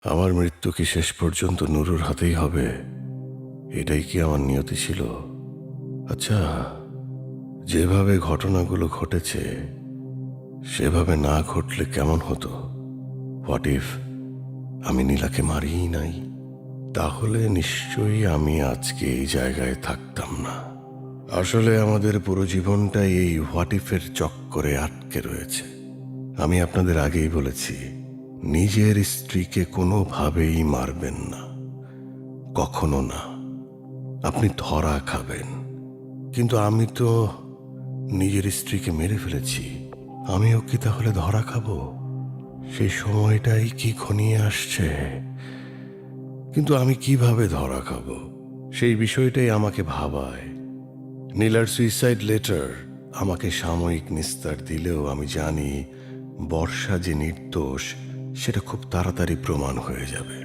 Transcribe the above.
আমার মৃত্যু কি শেষ পর্যন্ত নুরুর হাতেই হবে? এটাই কি আমার নিয়তি ছিল? আচ্ছা, যেভাবে ঘটনাগুলো ঘটেছে সেভাবে না ঘটলে কেমন হতো? হোয়াট ইফ আমি নীলাকে মারিই নাই? তাহলে নিশ্চয়ই আমি আজকে এই জায়গায় থাকতাম না। আসলে আমাদের পুরো জীবনটাই এই হোয়াট ইফের চক্করে আটকে রয়েছে। আমি আপনাদের আগেই বলেছি, নিজের স্ত্রীকে কোনোভাবেই মারবেন না, কখনো না। আপনি ধরা খাবেন। কিন্তু আমি তো নিজের স্ত্রীকে মেরে ফেলেছি, আমিও কি তাহলে ধরা খাবো? সেই সময়টাই কি ঘনিয়ে আসছে? কিন্তু আমি কিভাবে ধরা খাবো, সেই বিষয়টাই আমাকে ভাবায়। নীলার সুইসাইড লেটার আমাকে সাময়িক নিস্তার দিলেও আমি জানি বর্ষা যে নির্দোষ সেটা খুব তাড়াতাড়ি প্রমাণ হয়ে যাবে।